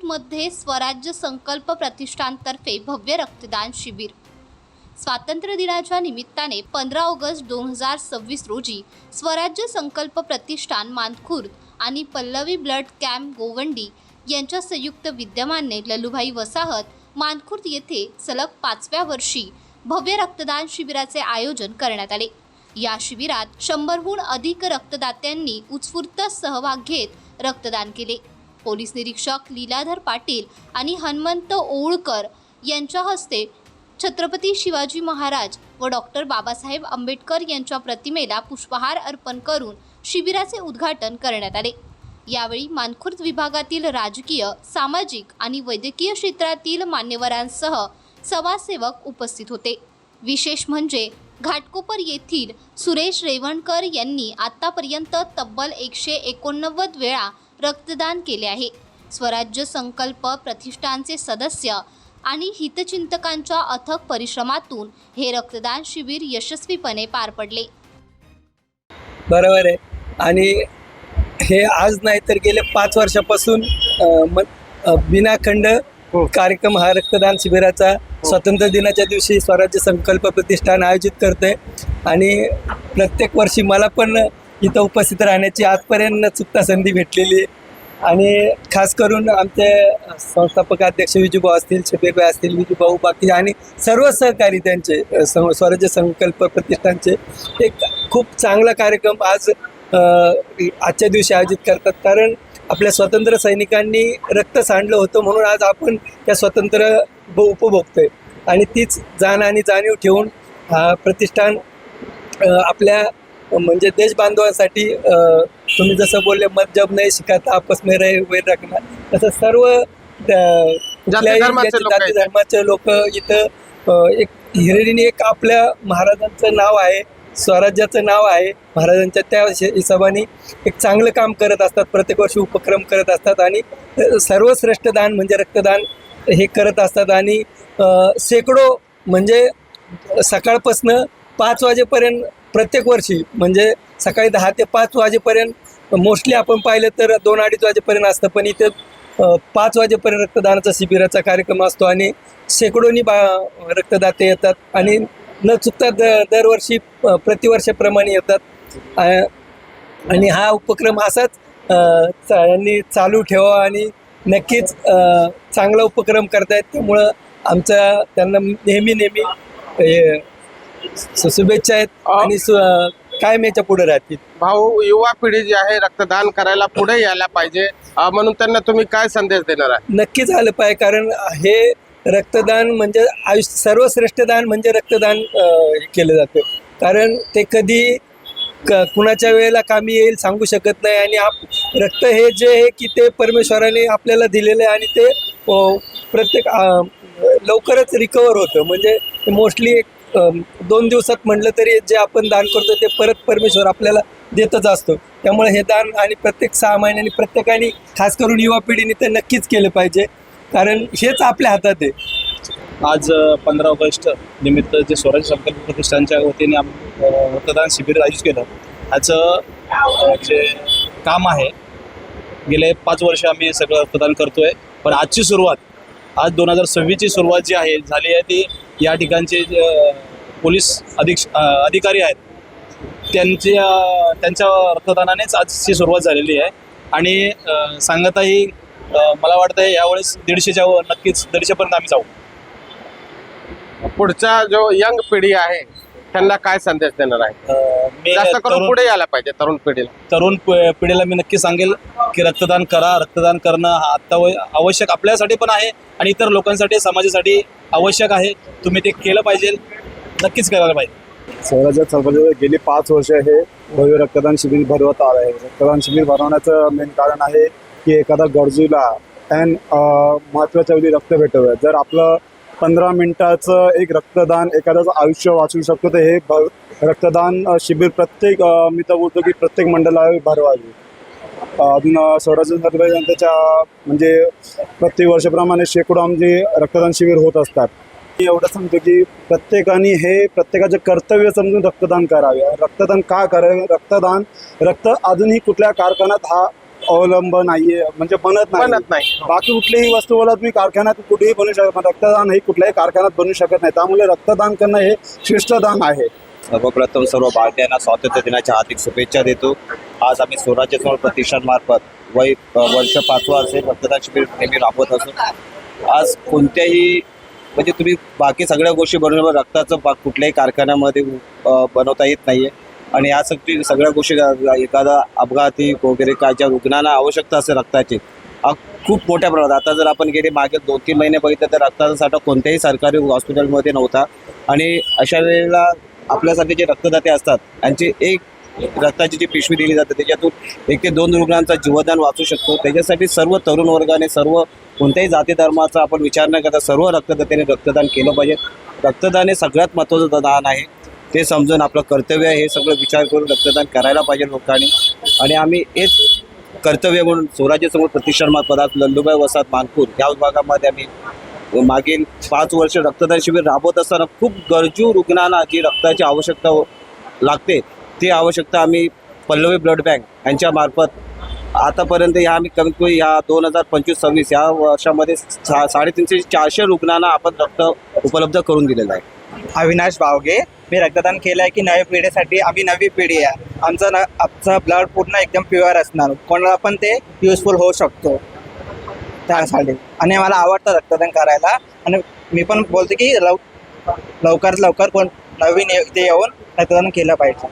मानखुर्दमध्ये स्वराज्य संकल्प प्रतिष्ठानतर्फे भव्य रक्तदान शिबिर। स्वातंत्र्य दिनाच्या निमित्ताने 15 ऑगस्ट 2026 रोजी स्वराज्य संकल्प प्रतिष्ठान मानखुर्द आणि पल्लवी ब्लड कॅम्प गोवंडी यांच्या संयुक्त विद्यमाने ललूभाई वसाहत मानखुर्द येथे सलग 5व्या वर्षी भव्य रक्तदान शिबिराचे आयोजन करण्यात आले। या शिबिरात 100हून अधिक रक्तदात्यांनी उत्स्फूर्त सहभाग घेत रक्तदान केले। पोलीस निरीक्षक लीलाधर पाटील आणि हनुमंत ओळकर यांच्या हस्ते छत्रपती शिवाजी महाराज व डॉक्टर बाबासाहेब आंबेडकर यांच्या प्रतिमेला पुष्पहार अर्पण करून शिबिराचे उद्घाटन करण्यात आले। यावेळी मानखुर्द विभागातील राजकीय, सामाजिक आणि वैद्यकीय क्षेत्रातील मान्यवरांसह समाजसेवक उपस्थित होते। विशेष म्हणजे घाटकोपर येथील सुरेश रेवणकर यांनी आतापर्यंत तब्बल 189 वेळा रक्तदान केले आहे। स्वराज्य संकल्प प्रतिष्ठानचे सदस्य आणि हितचिंतकांच्या अथक परिश्रमातून हे रक्तदान शिबिर यशस्वीपणे पार पडले। बरोबर आहे। आणि हे आज नाही तर गेले 5 वर्षापासून बिनाखंड कार्यक्रम हा रक्तदान शिबिराचा स्वातंत्र्य दिनाच्या दिवशी स्वराज्य संकल्प प्रतिष्ठान आयोजित करते आणि प्रत्येक वर्षी मला पण इथं उपस्थित राहण्याची आजपर्यंत न चुकता संधी भेटलेली आहे। आणि खास करून आमचे संस्थापक अध्यक्ष विजूभाऊ असतील, शबीरभाई असतील, विजूभाऊ बाकी आणि सर्व सहकारी त्यांचे स्वराज्य संकल्प प्रतिष्ठानचे एक खूप चांगला कार्यक्रम आजच्या दिवशी आयोजित करतात। कारण आपल्या स्वातंत्र्य सैनिकांनी रक्त सांडलं होतं म्हणून आज आपण त्या स्वातंत्र्य उपभोगतोय आणि तीच जाण आणि जाणीव ठेवून हा प्रतिष्ठान आपल्या म्हणजे देश बांधवांसाठी तुम्ही जसं बोलले मत जब नाही शिकाता आपस में रहे वैर रखना, तसं सर्व जाती धर्माचे लोक इथं एक हिरिरीने एक आपल्या महाराजांचं नाव आहे, स्वराज्याचं नाव आहे, महाराजांच्या त्या हिशोबाने एक चांगलं काम करत असतात, प्रत्येक वर्षी उपक्रम करत असतात आणि सर्वश्रेष्ठ दान म्हणजे रक्तदान हे करत असतात। आणि शेकडो म्हणजे सकाळपासनं 5 वाजेपर्यंत प्रत्येक वर्षी म्हणजे सकाळी 10 ते 5 वाजेपर्यंत मोस्टली आपण पाहिलं तर 2-2:30 वाजेपर्यंत असतं, पण इथे 5 वाजेपर्यंत रक्तदानाचा शिबिराचा कार्यक्रम असतो आणि शेकडोनी रक्तदाते येतात आणि न चुकता दरवर्षी प्रतिवर्षाप्रमाणे येतात आणि हा उपक्रम असाच यांनी चालू ठेवा आणि नक्कीच चांगला उपक्रम करतायत। त्यामुळं आमचा त्यांना नेहमी शुभेच्छा आहेत आणि कायम याच्या पुढे राहतील। भाऊ, युवा पिढी जी आहे रक्तदान करायला पुढे यायला पाहिजे म्हणून त्यांना तुम्ही काय संदेश देणार आहे? नक्कीच आलं पाहिजे, कारण हे रक्तदान म्हणजे सर्वश्रेष्ठ दान म्हणजे रक्तदान केलं जातं। कारण ते कधी कुणाच्या वेळेला कामी येईल सांगू शकत नाही आणि रक्त हे जे आहे की ते परमेश्वराने आपल्याला दिलेलं आहे आणि ते प्रत्येक लवकरच रिकवर होतं। म्हणजे मोस्टली 2 दिवसात म्हटलं तरी जे आपण दान करतो ते परत परमेश्वर आपल्याला देतच असतो। त्यामुळे हे दान आणि प्रत्येक 6 महिन्यांनी प्रत्येकाने खास करून युवा पिढीने तर नक्कीच केलं पाहिजे, कारण हेच आपल्या हातात आहे। आज 15 ऑगस्ट निमित्त जे स्वराज्य संकल्प प्रतिष्ठानच्या वतीने रक्तदान शिबिर आयोजित केलं। ह्याचं जे काम आहे गेले 5 वर्ष आम्ही सगळं रक्तदान करतोय, पण आजची सुरुवात आज 2026ची सुरुवात जी आहे झाली आहे ती या ठिकाणचे पोलीस अधिकारी आहेत त्यांच्या रक्तदानानेच आजची सुरुवात झालेली आहे आणि सांगताही मला वाटतं यावेळेस 150च्या नक्कीच 150पर्यंत आम्ही जाऊ। पुढचा जो यंग पिढी आहे त्यांना काय संदेश देणार आहे? जास्त करून पुढे यायला पाहिजे तरुण पिढीला मी नक्की सांगेल की रक्तदान करा। रक्तदान करणं हा आता आवश्यक आपल्यासाठी पण आहे आणि इतर लोकांसाठी, समाजासाठी आवश्यक आहे। तुम्ही ते केलं पाहिजे, नक्कीच करायला पाहिजे। स्वराज्य संकल्प गेली 5 वर्ष हे भव्य रक्तदान शिबिर भरवत आलं आहे। रक्तदान शिबिर भरवण्याचं मेन कारण आहे की एखादा गरजूला महत्त्वाच्या वेळी रक्त भेटावं। जर आपलं 15 मिनिटाचं एक रक्तदान एखाद्याचं आयुष्य वाचवू शकतो, तर हे रक्तदान शिबिर मी तर बोलतो की प्रत्येक मंडळाला भरवावी। अजून स्वराज्य संकल्पाच्या म्हणजे प्रत्येक वर्षाप्रमाणे शेकडो आमचे रक्तदान शिबिर होत असतात। मी एवढं सांगतो की प्रत्येकाने हे प्रत्येकाचे कर्तव्य समजून रक्तदान करावे। रक्तदान का करावे? रक्त अजूनही कुठल्या कारखान्यात हा अवलंब नाहीये, म्हणजे बनत बनत नाही. बाकी कुठलीही वस्तू बोला तुम्ही कारखान्यात कुठेही बनवू शकत नाही, रक्तदान हे कुठल्याही कारखान्यात बनवू शकत नाही. त्यामुळे रक्तदान करणं हे श्रेष्ठदान आहे. सर्वप्रथम सर्व भारतीयांना स्वातंत्र्य दिनाच्या हार्दिक शुभेच्छा देतो. आज आम्ही स्वराज्य समूह प्रतिष्ठानमार्फत वर्ष 5वं असेल रक्तदान शिबिर नेहमी राबवत असतो. आज कोणत्याही म्हणजे तुम्ही बाकी सगळ्या गोष्टी बनवण्यावर रक्ताचं कुठल्याही कारखान्यामध्ये बनवता येत नाही आहे. आणि या सगळ्या गोष्टी एखादा अपघाती वगैरे काय ज्या रुग्णांना आवश्यकता असेल रक्ताची खूप मोठ्या प्रमाणात. आता जर आपण गेले मागे 2-3 महिने बघितलं तर रक्ताचा साठा कोणत्याही सरकारी हॉस्पिटलमध्ये नव्हता. आणि अशा वेळेला आपल्यासाठी जे रक्तदाते असतात त्यांची एक रक्ताची जी पिशवी दिली जाते त्याच्यातून 1 ते 2 रुग्णांचा जीवदान वाचू शकतो. त्याच्यासाठी सर्व तरुण वर्गाने सर्व कोणत्याही जाती धर्माचा आपण विचार न करता सर्व रक्तदात्याने रक्तदान केलं पाहिजे. रक्तदान हे सगळ्यात महत्त्वाचं दान आहे. ते समजून आपलं कर्तव्य आहे हे सगळं विचार करून रक्तदान करायला पाहिजे लोकांनी. आणि आम्ही हेच कर्तव्य म्हणून स्वराज्य समूह प्रतिष्ठानमार्फत आज लल्लूबाई वसाहत मानपूर या विभागामध्ये आम्ही मागील 5 वर्ष रक्तदान शिबिर राबवत असताना खूप गरजू रुग्णांना जी रक्ताची आवश्यकता लागते ती आवश्यकता आम्ही पल्लवी ब्लड बँक यांच्यामार्फत आतापर्यंत ह्या आम्ही कमीत कमी ह्या 2025-26 या वर्षामध्ये 350-400 रुग्णांना आपण रक्त उपलब्ध करून दिलेलं आहे. अविनाश बावगे. मी रक्तदान केलं आहे की नव्या पिढीसाठी आम्ही नवी पिढी आहे. आमचं ब्लड पूर्ण एकदम प्युअर असणार, कोणाला पण ते युजफुल होऊ शकतो त्यासाठी. आणि मला आवडतं रक्तदान करायला. आणि मी पण बोलतो की लवकरात लवकर कोण नवीन इथे येऊन रक्तदान केलं पाहिजे.